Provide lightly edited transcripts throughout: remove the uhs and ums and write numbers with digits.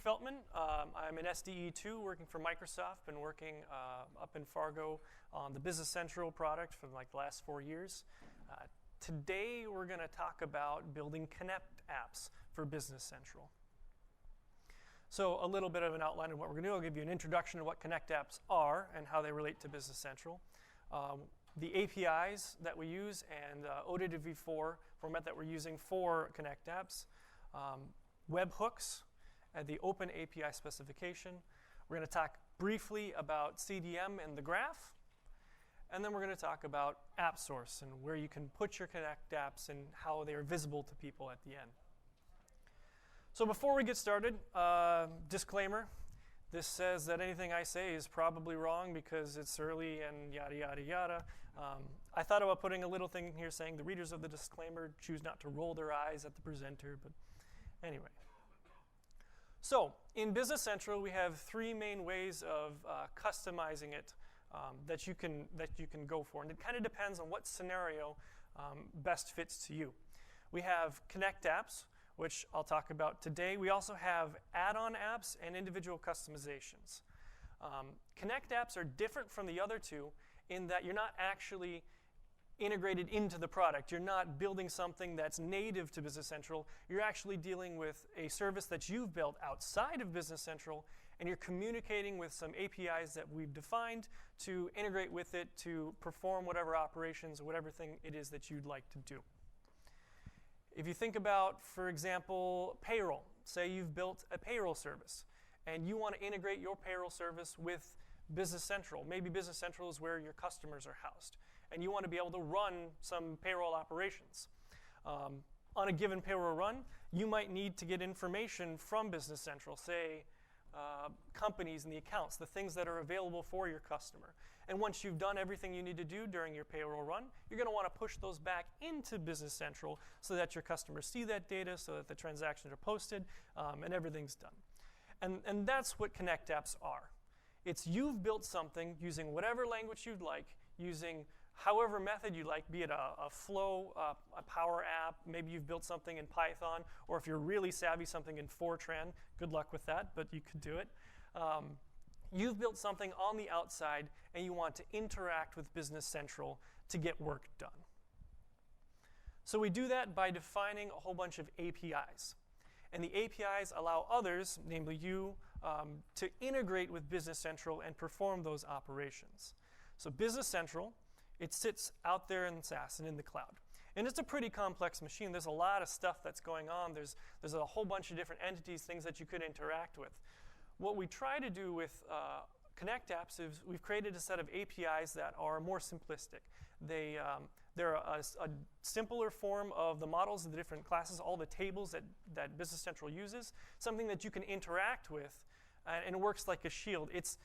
Feltman. I'm an SDE2 working for Microsoft. Been working up in Fargo on the Business Central product for like the last 4 years. Today we're going to talk about building Connect apps for Business Central. So a little bit of an outline of what we're going to do. I'll give you an introduction to what Connect apps are and how they relate to Business Central. The APIs that we use and Odata v4 format that we're using for Connect apps. Webhooks and the open API specification. We're going to talk briefly about CDM and the graph. And then we're going to talk about AppSource and where you can put your Connect apps and how they are visible to people at the end. So before we get started, disclaimer. This says that anything I say is probably wrong because it's early and yada, yada, yada. I thought about putting a little thing here saying the readers of the disclaimer choose not to roll their eyes at the presenter, but anyway. So in Business Central, we have 3 main ways of customizing it that you can go for. And it kind of depends on what scenario best fits to you. We have Connect apps, which I'll talk about today. We also have add-on apps and individual customizations. Connect apps are different from the other two in that you're not actually integrated into the product. You're not building something that's native to Business Central. You're actually dealing with a service that you've built outside of Business Central, and you're communicating with some APIs that we've defined to integrate with it to perform whatever operations or whatever thing it is that you'd like to do. If you think about, for example, payroll. Say you've built a payroll service, and you want to integrate your payroll service with Business Central. Maybe Business Central is where your customers are housed, and you want to be able to run some payroll operations. On a given payroll run, you might need to get information from Business Central, say companies and the accounts, the things that are available for your customer. And once you've done everything you need to do during your payroll run, you're going to want to push those back into Business Central so that your customers see that data, so that the transactions are posted, and everything's done. And that's what Connect apps are. It's you've built something using whatever language you'd like, using however method you like, be it a Flow, a Power App, maybe you've built something in Python, or if you're really savvy, something in Fortran. Good luck with that, but you could do it. You've built something on the outside, and you want to interact with Business Central to get work done. So we do that by defining a whole bunch of APIs. And the APIs allow others, namely you, to integrate with Business Central and perform those operations. So Business Central, it sits out there in SAAS and in the cloud. And it's a pretty complex machine. There's a lot of stuff that's going on. There's a whole bunch of different entities, things that you could interact with. What we try to do with Connect apps is we've created a set of APIs that are more simplistic. They're a simpler form of the models of the different classes, all the tables that Business Central uses, something that you can interact with, and it works like a shield. It's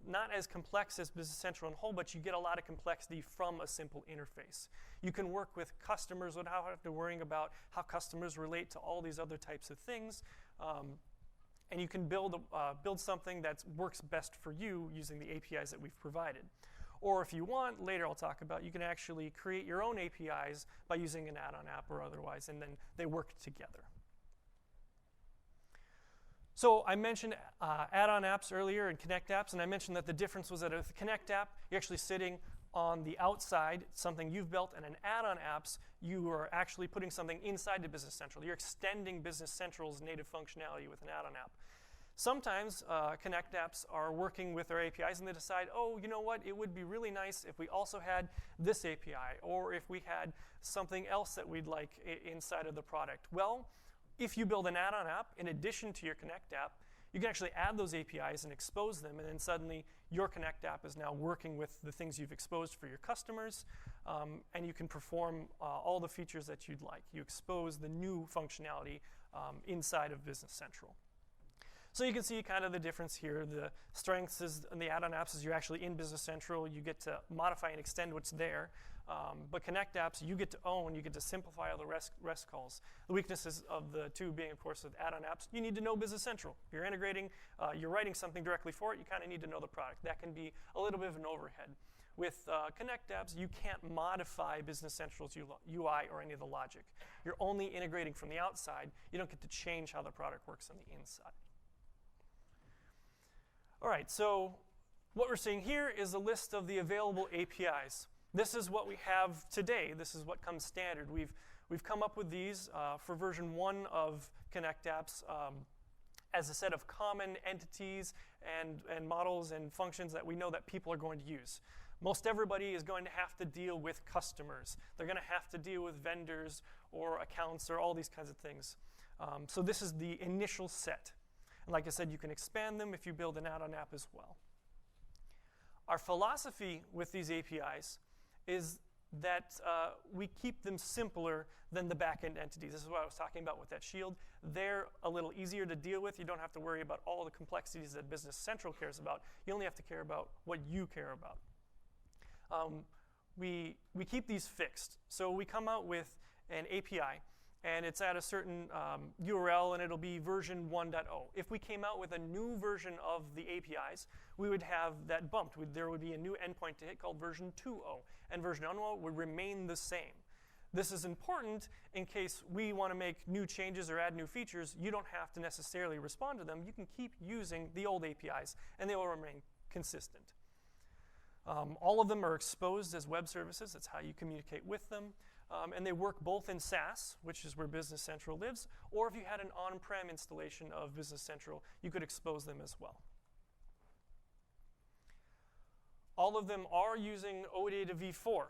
not as complex as Business Central in whole, but you get a lot of complexity from a simple interface. You can work with customers without having to worry about how customers relate to all these other types of things. And you can build something that works best for you using the APIs that we've provided. Or if you want, later I'll talk about, you can actually create your own APIs by using an add-on app or otherwise, and then they work together. So I mentioned add-on apps earlier and Connect apps, and I mentioned that the difference was that with a Connect app, you're actually sitting on the outside, something you've built, and an add-on apps, you are actually putting something inside the Business Central. You're extending Business Central's native functionality with an add-on app. Sometimes Connect apps are working with their APIs and they decide, oh, you know what, it would be really nice if we also had this API, or if we had something else that we'd like inside of the product. Well, if you build an add-on app in addition to your Connect app, you can actually add those APIs and expose them, and then suddenly your Connect app is now working with the things you've exposed for your customers, and you can perform all the features that you'd like. You expose the new functionality inside of Business Central. So you can see kind of the difference here. The strengths is in the add-on apps is you're actually in Business Central. You get to modify and extend what's there. But Connect apps, you get to own, you get to simplify all the REST calls. The weaknesses of the two being, of course, with add-on apps, you need to know Business Central. If you're integrating, you're writing something directly for it, you kind of need to know the product. That can be a little bit of an overhead. With Connect apps, you can't modify Business Central's UI or any of the logic. You're only integrating from the outside. You don't get to change how the product works on the inside. All right, so what we're seeing here is a list of the available APIs. This is what we have today. This is what comes standard. We've come up with these for version 1 of Connect Apps as a set of common entities and models and functions that we know that people are going to use. Most everybody is going to have to deal with customers. They're going to have to deal with vendors or accounts or all these kinds of things. So this is the initial set. And like I said, you can expand them if you build an add-on app as well. Our philosophy with these APIs is that we keep them simpler than the back-end entities. This is what I was talking about with that shield. They're a little easier to deal with. You don't have to worry about all the complexities that Business Central cares about. You only have to care about what you care about. We keep these fixed. So we come out with an API, and it's at a certain URL, and it'll be version 1.0. If we came out with a new version of the APIs, we would have that bumped. There would be a new endpoint to hit called version 2.0, and version 1.0 would remain the same. This is important in case we want to make new changes or add new features. You don't have to necessarily respond to them. You can keep using the old APIs, and they will remain consistent. All of them are exposed as web services. That's how you communicate with them. And they work both in SAAS, which is where Business Central lives, or if you had an on-prem installation of Business Central, you could expose them as well. All of them are using Odata v4.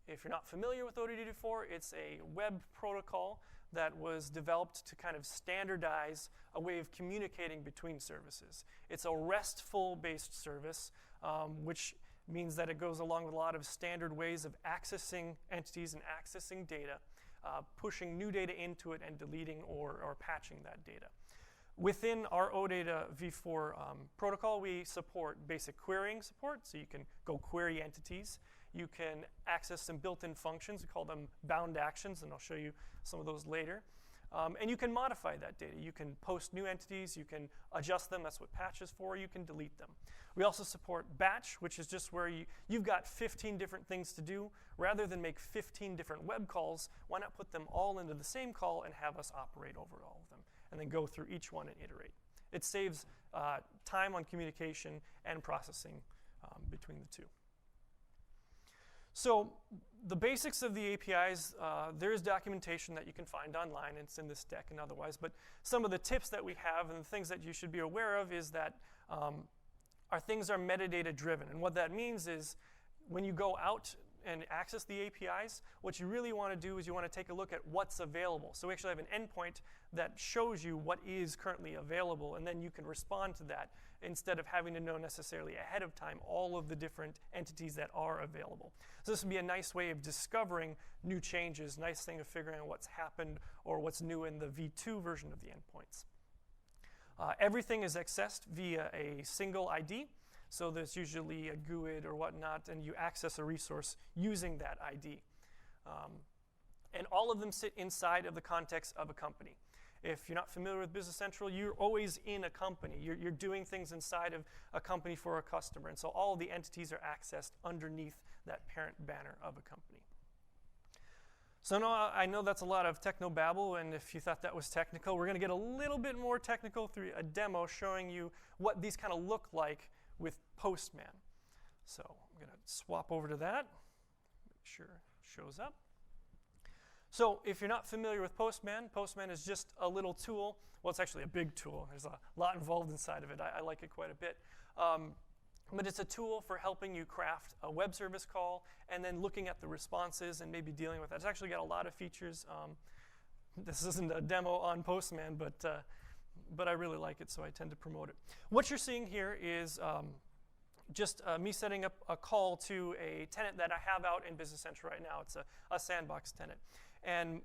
If you're not familiar with Odata v4, it's a web protocol that was developed to kind of standardize a way of communicating between services. It's a RESTful-based service, which means that it goes along with a lot of standard ways of accessing entities and accessing data, pushing new data into it and deleting or patching that data. Within our Odata v4 protocol, we support basic querying support, so you can go query entities. You can access some built-in functions. We call them bound actions, and I'll show you some of those later. And you can modify that data. You can post new entities. You can adjust them. That's what patch is for. You can delete them. We also support batch, which is just where you've got 15 different things to do. Rather than make 15 different web calls, why not put them all into the same call and have us operate over all of them, and then go through each one and iterate. It saves time on communication and processing between the two. So the basics of the APIs, there is documentation that you can find online. It's in this deck and otherwise. But some of the tips that we have and the things that you should be aware of is that our things are metadata driven. And what that means is when you go out and access the APIs, what you really want to do is you want to take a look at what's available. So we actually have an endpoint that shows you what is currently available, and then you can respond to that instead of having to know necessarily ahead of time all of the different entities that are available. So this would be a nice way of discovering new changes, nice thing of figuring out what's happened or what's new in the V2 version of the endpoints. Everything is accessed via a single ID. So there's usually a GUID or whatnot, and you access a resource using that ID. And all of them sit inside of the context of a company. If you're not familiar with Business Central, you're always in a company. You're doing things inside of a company for a customer. And so all of the entities are accessed underneath that parent banner of a company. So now I know that's a lot of technobabble, and if you thought that was technical, we're going to get a little bit more technical through a demo showing you what these kind of look like with Postman. So I'm going to swap over to that, make sure it shows up. So if you're not familiar with Postman, Postman is just a little tool. Well, it's actually a big tool. There's a lot involved inside of it. I like it quite a bit. But it's a tool for helping you craft a web service call and then looking at the responses and maybe dealing with that. It's actually got a lot of features. This isn't a demo on Postman, but I really like it, so I tend to promote it. What you're seeing here is just me setting up a call to a tenant that I have out in Business Central right now. It's a sandbox tenant. And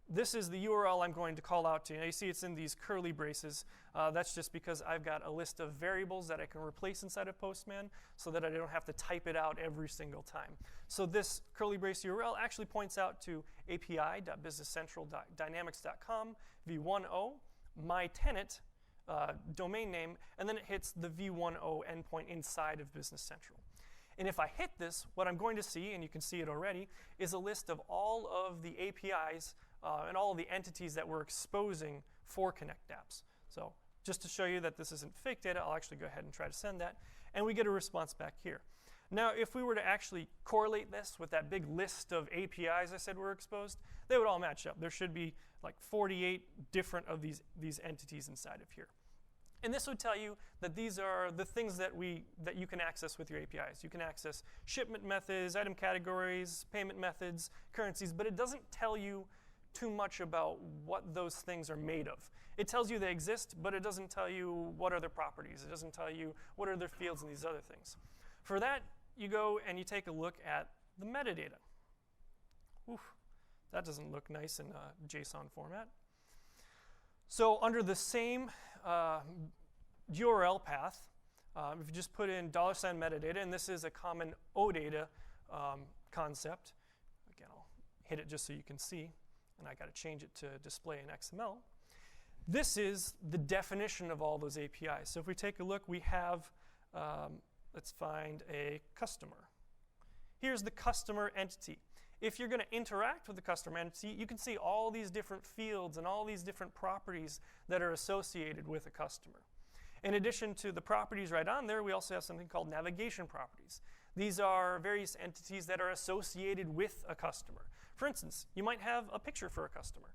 this is the URL I'm going to call out to. Now you see it's in these curly braces. That's just because I've got a list of variables that I can replace inside of Postman so that I don't have to type it out every single time. So this curly brace URL actually points out to api.businesscentraldynamics.com v10 my tenant domain name, and then it hits the v10 endpoint inside of Business Central. And if I hit this, what I'm going to see, and you can see it already, is a list of all of the APIs and all of the entities that we're exposing for Connect Apps. So Just to show you that this isn't fake data, I'll actually go ahead and try to send that. And we get a response back here. Now, if we were to actually correlate this with that big list of APIs I said were exposed, they would all match up. There should be like 48 different of these entities inside of here. And this would tell you that these are the things that you can access with your APIs. You can access shipment methods, item categories, payment methods, currencies, but it doesn't tell you too much about what those things are made of. It tells you they exist, but it doesn't tell you what are their properties. It doesn't tell you what are their fields and these other things. For that, you go and you take a look at the metadata. Oof, that doesn't look nice in JSON format. So under the same URL path, if you just put in $metadata, and this is a common Odata concept. Again, I'll hit it just so you can see, and I got to change it to display in XML. This is the definition of all those APIs. So if we take a look, we have, let's find a customer. Here's the customer entity. If you're going to interact with the customer entity, you can see all these different fields and all these different properties that are associated with a customer. In addition to the properties right on there, we also have something called navigation properties. These are various entities that are associated with a customer. For instance, you might have a picture for a customer.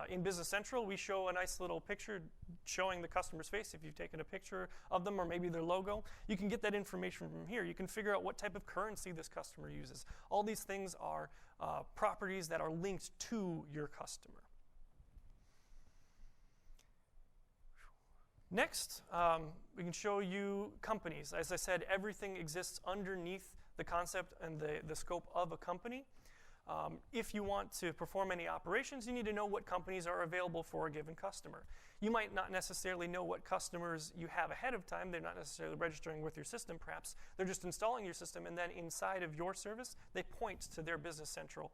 In Business Central, we show a nice little picture showing the customer's face. If you've taken a picture of them or maybe their logo, you can get that information from here. You can figure out what type of currency this customer uses. All these things are properties that are linked to your customer. Next, we can show you companies. As I said, everything exists underneath the concept and the scope of a company. If you want to perform any operations, you need to know what companies are available for a given customer. You might not necessarily know what customers you have ahead of time. They're not necessarily registering with your system. Perhaps they're just installing your system, and then inside of your service, they point to their Business Central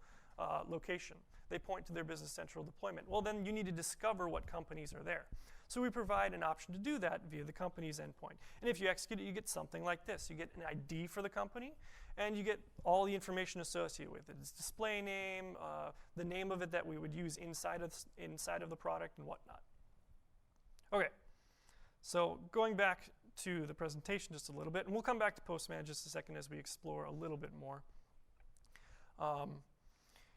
location. They point to their Business Central deployment. Well, then you need to discover what companies are there. So we provide an option to do that via the company's endpoint. And if you execute it, you get something like this. You get an ID for the company, and you get all the information associated with it. Its display name, the name of it that we would use inside of the product, and whatnot. Okay, so going back to the presentation just a little bit, and we'll come back to Postman in just a second as we explore a little bit more.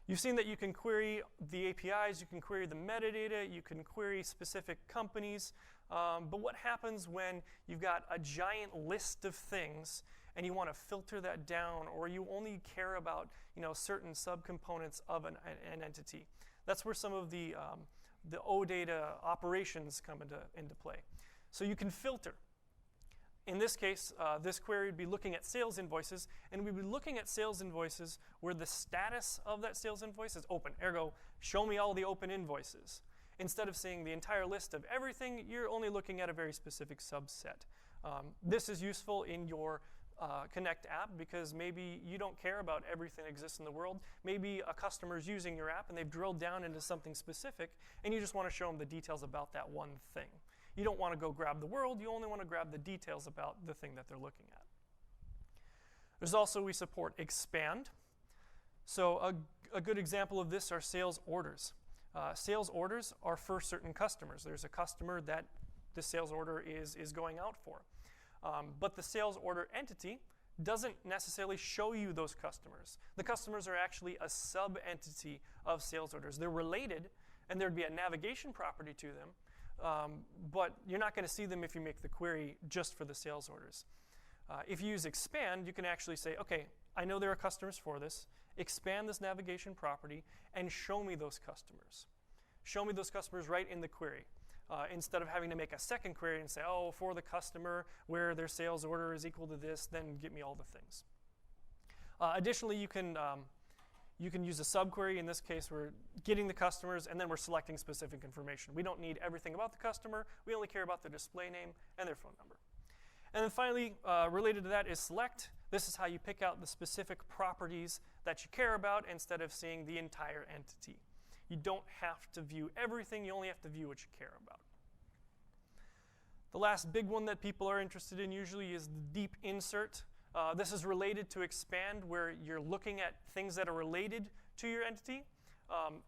You've seen that you can query the APIs, you can query the metadata, you can query specific companies, but what happens when you've got a giant list of things and you want to filter that down, or you only care about certain subcomponents of an entity? That's where some of the Odata operations come into play. So you can filter. In this case, this query would be looking at sales invoices, and we'd be looking at sales invoices where the status of that sales invoice is open. Ergo, show me all the open invoices. Instead of seeing the entire list of everything, you're only looking at a very specific subset. This is useful in your Connect app because maybe you don't care about everything that exists in the world. Maybe a customer is using your app and they've drilled down into something specific, and you just want to show them the details about that one thing. You don't want to go grab the world, you only want to grab the details about the thing that they're looking at. There's also, we support expand. So a good example of this are sales orders. Sales orders are for certain customers. There's a customer that the sales order is going out for. But the sales order entity doesn't necessarily show you those customers. The customers are actually a sub-entity of sales orders. They're related, and there'd be a navigation property to them, but you're not going to see them if you make the query just for the sales orders. If you use expand, you can actually say, okay, I know there are customers for this. Expand this navigation property and show me those customers. Show me those customers right in the query. Instead of having to make a second query and say, oh, for the customer where their sales order is equal to this, then get me all the things. Additionally, you can use a subquery. In this case, we're getting the customers, and then we're selecting specific information. We don't need everything about the customer. We only care about their display name and their phone number. And then finally, related to that is select. This is how you pick out the specific properties that you care about instead of seeing the entire entity. You don't have to view everything. You only have to view what you care about. The last big one that people are interested in usually is the deep insert. This is related to expand, where you're looking at things that are related to your entity.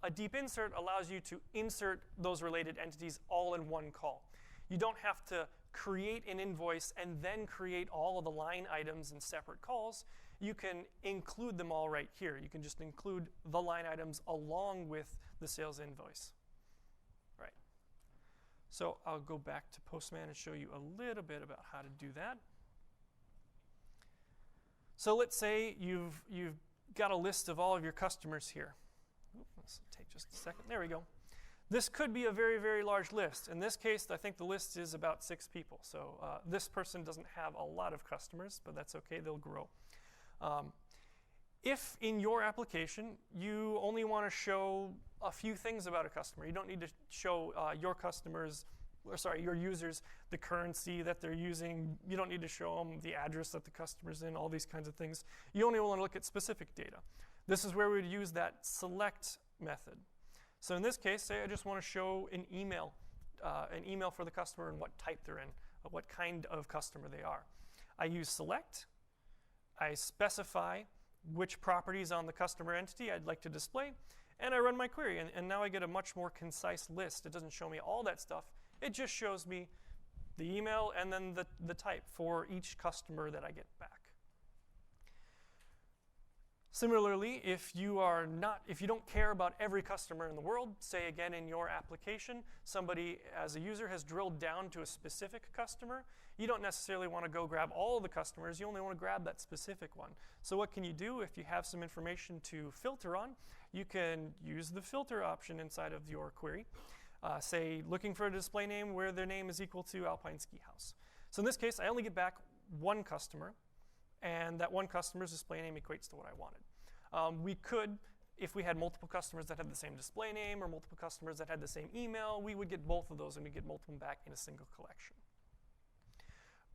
A deep insert allows you to insert those related entities all in one call. You don't have to create an invoice and then create all of the line items in separate calls. You can include them all right here. You can just include the line items along with the sales invoice. Right. So I'll go back to Postman and show you a little bit about how to do that. So let's say you've got a list of all of your customers here. Let's take just a second. There we go. This could be a very, very large list. In this case, I think the list is about 6 people. So this person doesn't have a lot of customers, but that's okay. They'll grow. If in your application you only want to show a few things about a customer, you don't need to show your users the currency that they're using. You don't need to show them the address that the customer's in, all these kinds of things. You only want to look at specific data. This is where we would use that select method. So in this case, say I just want to show an email for the customer and what type they're in, what kind of customer they are. I use select. I specify which properties on the customer entity I'd like to display, and I run my query. And now I get a much more concise list. It doesn't show me all that stuff. It just shows me the email and then the type for each customer that I get back. Similarly, if you don't care about every customer in the world, say again in your application, somebody as a user has drilled down to a specific customer, you don't necessarily want to go grab all the customers, you only want to grab that specific one. So what can you do if you have some information to filter on? You can use the filter option inside of your query. Say, looking for a display name where their name is equal to Alpine Ski House. So in this case, I only get back one customer, and that one customer's display name equates to what I wanted. We could, if we had multiple customers that had the same display name or multiple customers that had the same email, we would get both of those and we get multiple back in a single collection.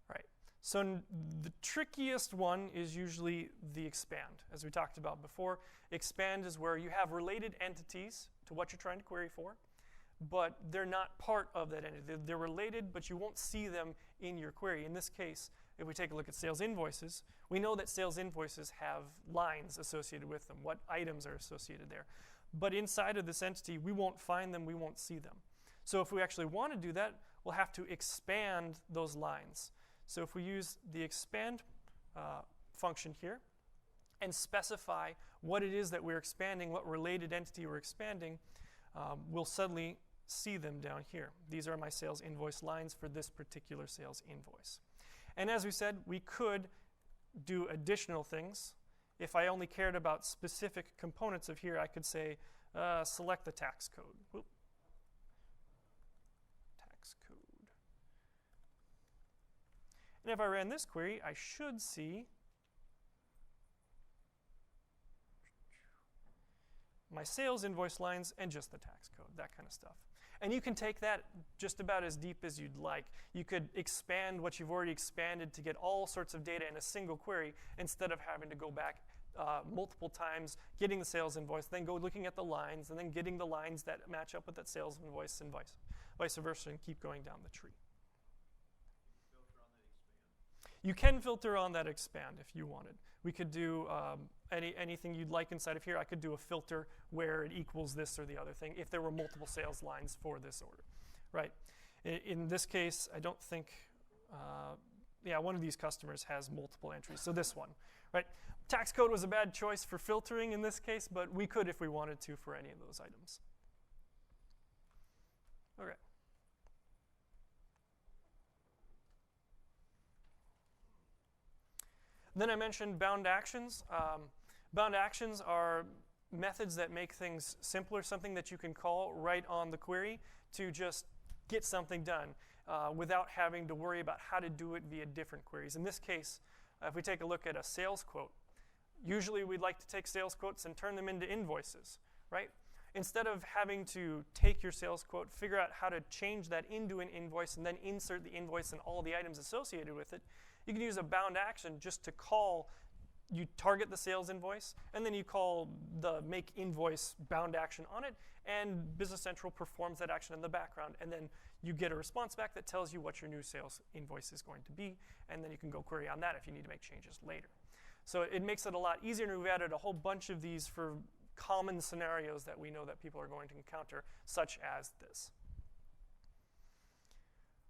Right. So the trickiest one is usually the expand. As we talked about before, expand is where you have related entities to what you're trying to query for, but they're not part of that entity. They're related, but you won't see them in your query. In this case, if we take a look at sales invoices, we know that sales invoices have lines associated with them, what items are associated there. But inside of this entity, we won't find them, we won't see them. So if we actually want to do that, we'll have to expand those lines. So if we use the expand function here and specify what it is that we're expanding, what related entity we're expanding, we'll suddenly see them down here. These are my sales invoice lines for this particular sales invoice. And as we said, we could do additional things. If I only cared about specific components of here, I could say select the tax code. Whoop. Tax code. And if I ran this query, I should see my sales invoice lines and just the tax code, that kind of stuff. And you can take that just about as deep as you'd like. You could expand what you've already expanded to get all sorts of data in a single query instead of having to go back multiple times, getting the sales invoice, then go looking at the lines, and then getting the lines that match up with that sales invoice and vice versa, and keep going down the tree. You can filter on that expand if you wanted. We could do anything you'd like inside of here. I could do a filter where it equals this or the other thing if there were multiple sales lines for this order, right? In this case, I don't think, one of these customers has multiple entries. So this one, right? Tax code was a bad choice for filtering in this case, but we could if we wanted to for any of those items. Okay. Then I mentioned bound actions. Bound actions are methods that make things simpler, something that you can call right on the query to just get something done without having to worry about how to do it via different queries. In this case, if we take a look at a sales quote, usually we'd like to take sales quotes and turn them into invoices, right? Instead of having to take your sales quote, figure out how to change that into an invoice, and then insert the invoice and all the items associated with it, you can use a bound action just to call. You target the sales invoice, and then you call the make invoice bound action on it, and Business Central performs that action in the background, and then you get a response back that tells you what your new sales invoice is going to be, and then you can go query on that if you need to make changes later. So it makes it a lot easier, and we've added a whole bunch of these for common scenarios that we know that people are going to encounter, such as this.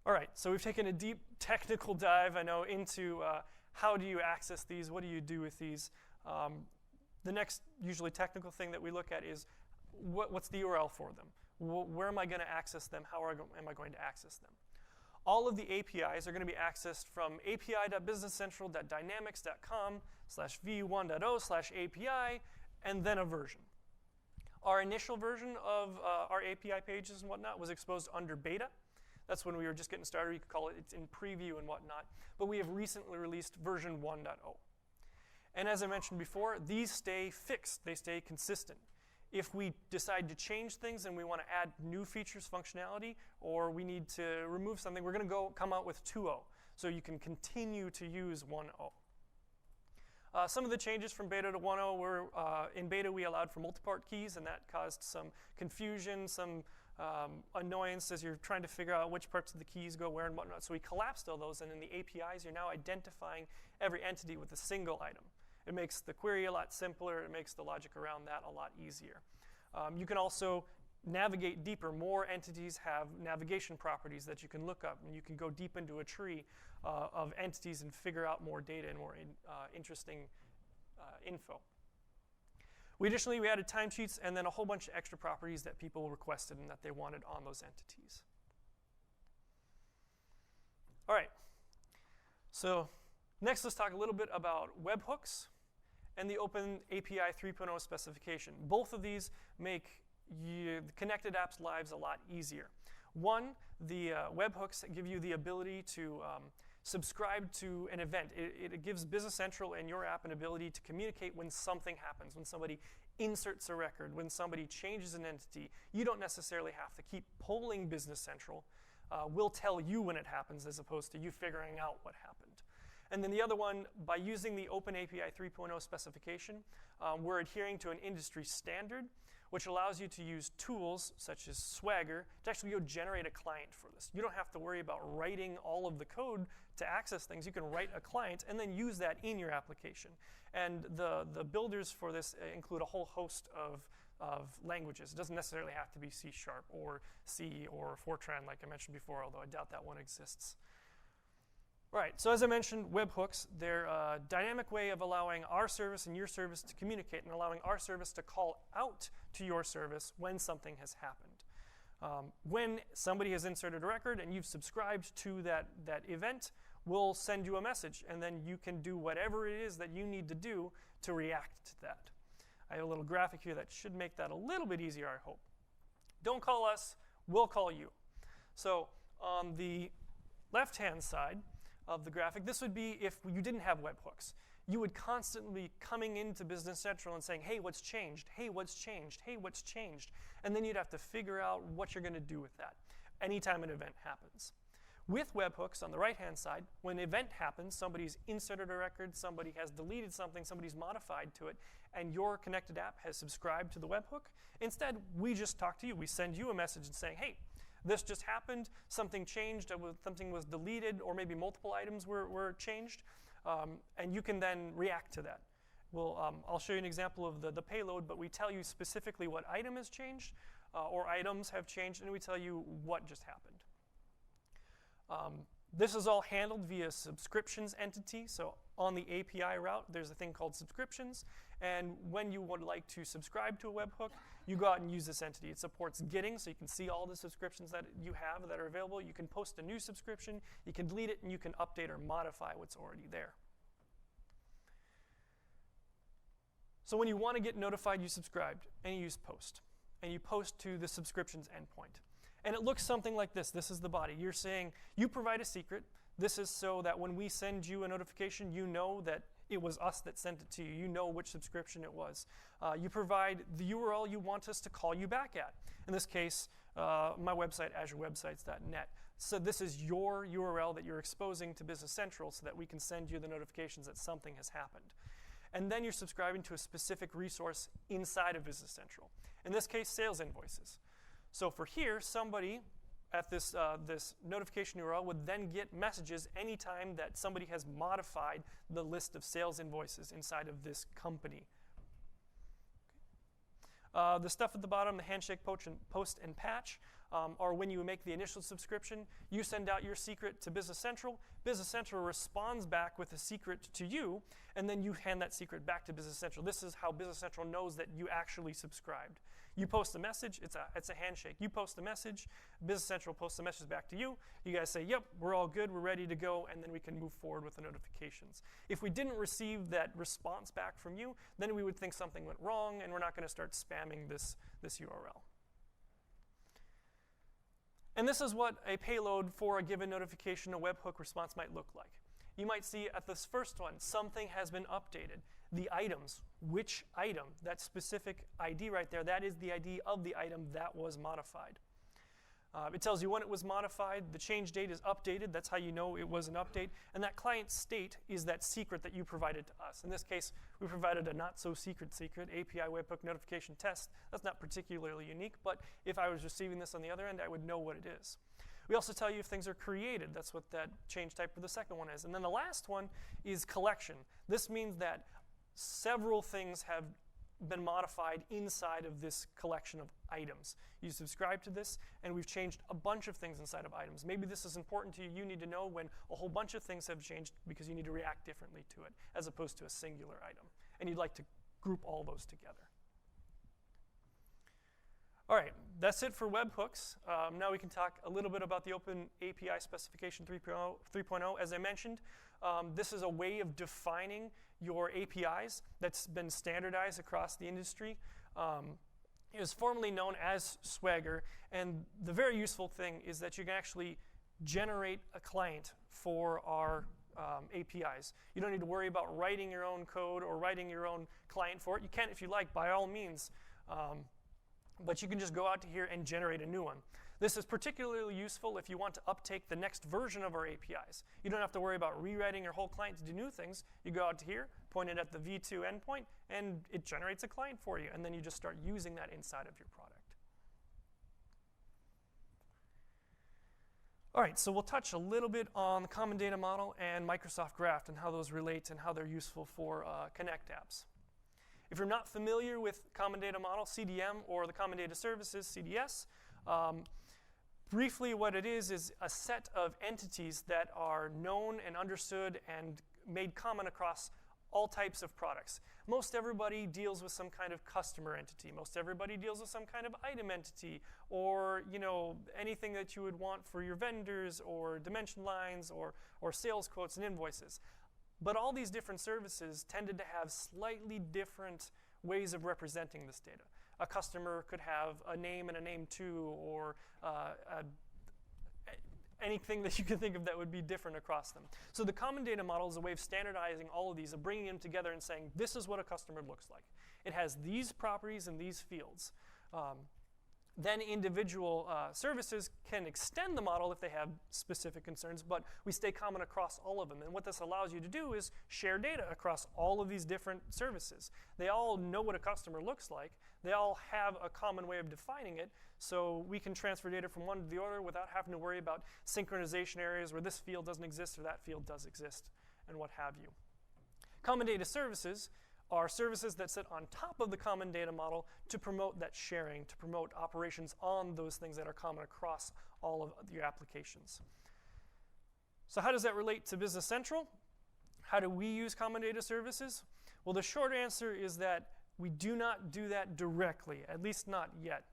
All right, so we've taken a deep technical dive, I know, into how do you access these, what do you do with these. The next usually technical thing that we look at is what's the URL for them? Where am I going to access them? How am I going to access them? All of the APIs are going to be accessed from api.businesscentral.dynamics.com/v1.0/API, and then a version. Our initial version of our API pages and whatnot was exposed under beta. That's when we were just getting started. You could call it's in preview and whatnot. But we have recently released version 1.0. And as I mentioned before, these stay fixed. They stay consistent. If we decide to change things and we want to add new features, functionality, or we need to remove something, we're going to come out with 2.0. So you can continue to use 1.0. Some of the changes from beta to 1.0 were, in beta we allowed for multi-part keys, and that caused some confusion, some annoyance as you're trying to figure out which parts of the keys go where and whatnot. So we collapsed all those, and in the APIs you're now identifying every entity with a single item. It makes the query a lot simpler. It makes the logic around that a lot easier. You can also navigate deeper. More entities have navigation properties that you can look up, and you can go deep into a tree of entities and figure out more data and more interesting info. We added timesheets and then a whole bunch of extra properties that people requested and that they wanted on those entities. All right, so next let's talk a little bit about webhooks and the Open API 3.0 specification. Both of these make the connected apps' lives a lot easier. One, the webhooks give you the ability to subscribe to an event. It gives Business Central and your app an ability to communicate when something happens, when somebody inserts a record, when somebody changes an entity. You don't necessarily have to keep polling Business Central. We'll tell you when it happens as opposed to you figuring out what happened. And then the other one, by using the Open API 3.0 specification, we're adhering to an industry standard, which allows you to use tools such as Swagger to actually go generate a client for this. You don't have to worry about writing all of the code to access things. You can write a client and then use that in your application. And the builders for this include a whole host of languages. It doesn't necessarily have to be C# or C or Fortran like I mentioned before, although I doubt that one exists. All right, so as I mentioned, webhooks, they're a dynamic way of allowing our service and your service to communicate and allowing our service to call out to your service when something has happened. When somebody has inserted a record and you've subscribed to that event, we'll send you a message, and then you can do whatever it is that you need to do to react to that. I have a little graphic here that should make that a little bit easier, I hope. Don't call us, we'll call you. So on the left-hand side of the graphic, this would be if you didn't have webhooks. You would constantly be coming into Business Central and saying, hey, what's changed? Hey, what's changed? Hey, what's changed? And then you'd have to figure out what you're going to do with that anytime an event happens. With webhooks on the right-hand side, when an event happens, somebody's inserted a record, somebody has deleted something, somebody's modified to it, and your connected app has subscribed to the webhook, instead, we just talk to you. We send you a message saying, hey, this just happened, something changed, something was deleted, or maybe multiple items were changed, and you can then react to that. I'll show you an example of the payload, but we tell you specifically what item has changed, or items have changed, and we tell you what just happened. This is all handled via subscriptions entity. So on the API route, there's a thing called subscriptions. And when you would like to subscribe to a webhook, you go out and use this entity. It supports getting, so you can see all the subscriptions that you have that are available. You can post a new subscription, you can delete it, and you can update or modify what's already there. So when you want to get notified you subscribed, and you use post. And you post to the subscriptions endpoint. And it looks something like this. This is the body. You're saying you provide a secret. This is so that when we send you a notification, you know that it was us that sent it to you. You know which subscription it was. You provide the URL you want us to call you back at. In this case, my website, azurewebsites.net. So this is your URL that you're exposing to Business Central so that we can send you the notifications that something has happened. And then you're subscribing to a specific resource inside of Business Central. In this case, sales invoices. So for here, somebody at this notification URL would then get messages anytime that somebody has modified the list of sales invoices inside of this company. The stuff at the bottom, the handshake, post, and patch, are when you make the initial subscription. You send out your secret to Business Central. Business Central responds back with a secret to you, and then you hand that secret back to Business Central. This is how Business Central knows that you actually subscribed. You post a message, it's a handshake. You post a message, Business Central posts a message back to you. You guys say, yep, we're all good, we're ready to go, and then we can move forward with the notifications. If we didn't receive that response back from you, then we would think something went wrong, and we're not going to start spamming this URL. And this is what a payload for a given notification, a webhook response might look like. You might see at this first one, something has been updated. The items, which item, that specific ID right there, that is the ID of the item that was modified. It tells you when it was modified. The change date is updated. That's how you know it was an update. And that client state is that secret that you provided to us. In this case, we provided a not-so-secret secret, API webhook notification test. That's not particularly unique, but if I was receiving this on the other end, I would know what it is. We also tell you if things are created. That's what that change type for the second one is. And then the last one is collection. This means that several things have been modified inside of this collection of items. You subscribe to this, and we've changed a bunch of things inside of items. Maybe this is important to you. You need to know when a whole bunch of things have changed because you need to react differently to it as opposed to a singular item. And you'd like to group all those together. All right, that's it for webhooks. Now we can talk a little bit about the Open API Specification 3.0. As I mentioned, this is a way of defining your APIs that's been standardized across the industry. It was formerly known as Swagger, and the very useful thing is that you can actually generate a client for our APIs. You don't need to worry about writing your own code or writing your own client for it. You can if you like, by all means. But you can just go out to here and generate a new one. This is particularly useful if you want to uptake the next version of our APIs. You don't have to worry about rewriting your whole client to do new things. You go out to here, point it at the V2 endpoint, and it generates a client for you. And then you just start using that inside of your product. All right, so we'll touch a little bit on the Common Data Model and Microsoft Graph and how those relate and how they're useful for Connect apps. If you're not familiar with Common Data Model, CDM, or the Common Data Services, CDS, briefly what it is a set of entities that are known and understood and made common across all types of products. Most everybody deals with some kind of customer entity. Most everybody deals with some kind of item entity, or anything that you would want for your vendors, or dimension lines, or sales quotes and invoices. But all these different services tended to have slightly different ways of representing this data. A customer could have a name and a name too, or anything that you can think of that would be different across them. So the Common Data Model is a way of standardizing all of these, of bringing them together and saying, this is what a customer looks like. It has these properties and these fields. Then individual services can extend the model if they have specific concerns, but we stay common across all of them. And what this allows you to do is share data across all of these different services. They all know what a customer looks like. They all have a common way of defining it, so we can transfer data from one to the other without having to worry about synchronization areas where this field doesn't exist or that field does exist, and what have you. Common Data Services are services that sit on top of the Common Data Model to promote that sharing, to promote operations on those things that are common across all of your applications. So how does that relate to Business Central? How do we use Common Data Services? Well, the short answer is that we do not do that directly, at least not yet.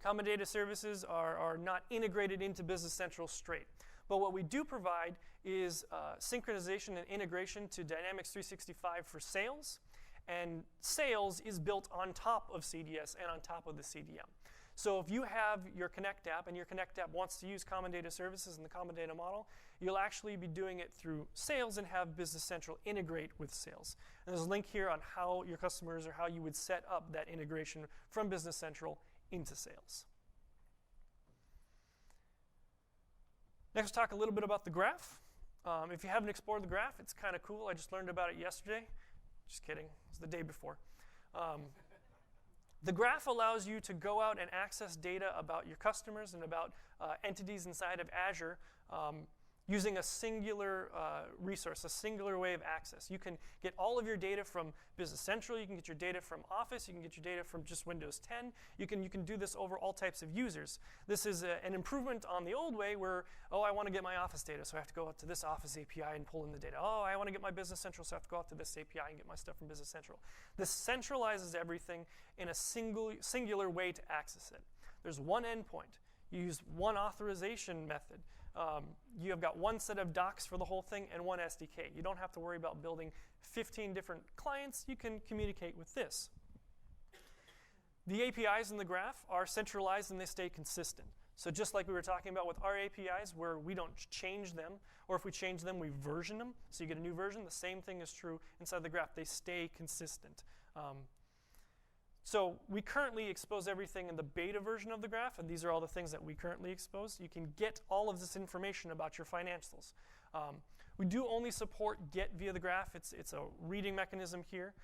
Common Data Services are not integrated into Business Central straight. But what we do provide is synchronization and integration to Dynamics 365 for sales. And sales is built on top of CDS and on top of the CDM. So if you have your Connect app and your Connect app wants to use Common Data Services in the Common Data Model, you'll actually be doing it through sales and have Business Central integrate with sales. And there's a link here on how your customers or how you would set up that integration from Business Central into sales. Next, we'll talk a little bit about the graph. If you haven't explored the graph, it's kind of cool. I just learned about it yesterday. Just kidding. It was the day before. The graph allows you to go out and access data about your customers and about entities inside of Azure using a singular resource, a singular way of access. You can get all of your data from Business Central. You can get your data from Office. You can get your data from just Windows 10. You can do this over all types of users. This is an improvement on the old way where, oh, I want to get my Office data, so I have to go out to this Office API and pull in the data. Oh, I want to get my Business Central, so I have to go out to this API and get my stuff from Business Central. This centralizes everything in a singular way to access it. There's one endpoint. You use one authorization method. You have got one set of docs for the whole thing and one SDK. You don't have to worry about building 15 different clients. You can communicate with this. The APIs in the graph are centralized and they stay consistent. So just like we were talking about with our APIs where we don't change them, or if we change them, we version them. So you get a new version. The same thing is true inside the graph. They stay consistent. So we currently expose everything in the beta version of the graph, and these are all the things that we currently expose. You can get all of this information about your financials. We do only support get via the graph. It's a reading mechanism here,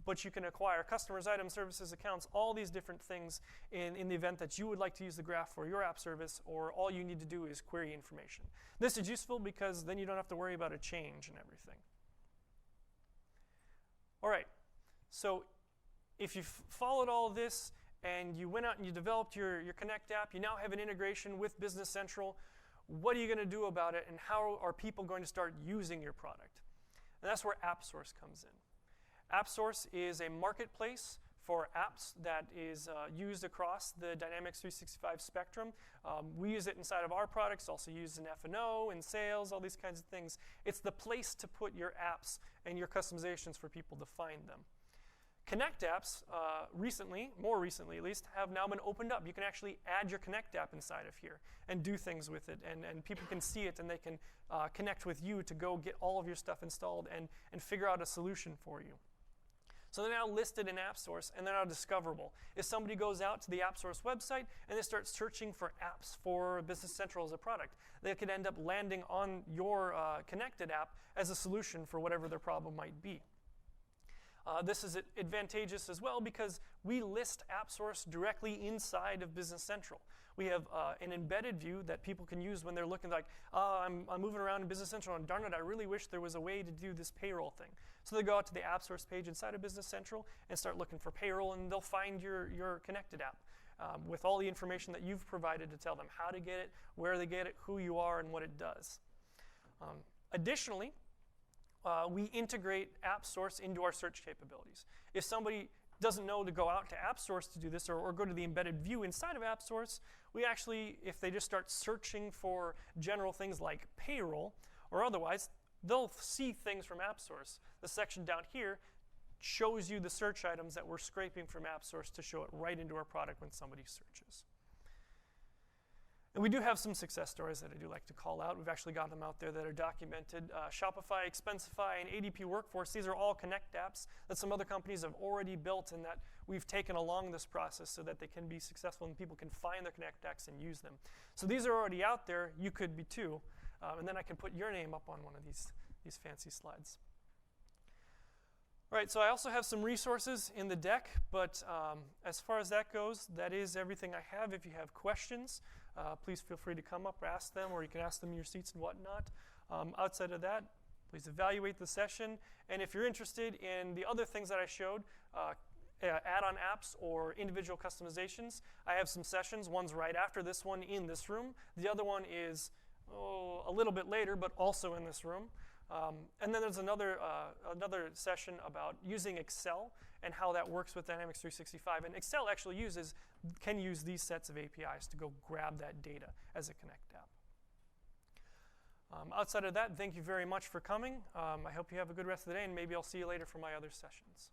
but you can acquire customers, items, services, accounts, all these different things in the event that you would like to use the graph for your app service, or all you need to do is query information. This is useful because then you don't have to worry about a change and everything. All right, so if you've followed all of this and you went out and you developed your Connect app, you now have an integration with Business Central, what are you going to do about it, and how are people going to start using your product? And that's where AppSource comes in. AppSource is a marketplace for apps that is used across the Dynamics 365 spectrum. We use it inside of our products, also used in F&O, in sales, all these kinds of things. It's the place to put your apps and your customizations for people to find them. Connect apps, more recently at least, have now been opened up. You can actually add your Connect app inside of here and do things with it, and people can see it and they can connect with you to go get all of your stuff installed and figure out a solution for you. So they're now listed in AppSource and they're now discoverable. If somebody goes out to the AppSource website and they start searching for apps for Business Central as a product, they could end up landing on your connected app as a solution for whatever their problem might be. This is advantageous as well because we list AppSource directly inside of Business Central. We have an embedded view that people can use when they're looking like, I'm moving around in Business Central and darn it, I really wish there was a way to do this payroll thing. So they go out to the AppSource page inside of Business Central and start looking for payroll, and they'll find your connected app with all the information that you've provided to tell them how to get it, where they get it, who you are, and what it does. Additionally, we integrate AppSource into our search capabilities. If somebody doesn't know to go out to AppSource to do this or go to the embedded view inside of AppSource, we actually, if they just start searching for general things like payroll or otherwise, they'll see things from AppSource. The section down here shows you the search items that we're scraping from AppSource to show it right into our product when somebody searches. And we do have some success stories that I do like to call out. We've actually got them out there that are documented. Shopify, Expensify, and ADP Workforce, these are all Connect apps that some other companies have already built and that we've taken along this process so that they can be successful and people can find their Connect apps and use them. So these are already out there. You could be too. And then I can put your name up on one of these fancy slides. All right, so I also have some resources in the deck, but as far as that goes, that is everything I have. If you have questions, please feel free to come up, ask them, or you can ask them in your seats and whatnot. Outside of that, please evaluate the session. And if you're interested in the other things that I showed, add-on apps or individual customizations, I have some sessions. One's right after this one in this room. The other one is a little bit later, but also in this room. And then there's another session about using Excel and how that works with Dynamics 365. And Excel actually can use these sets of APIs to go grab that data as a Connect app. Outside of that, thank you very much for coming. I hope you have a good rest of the day, and maybe I'll see you later for my other sessions.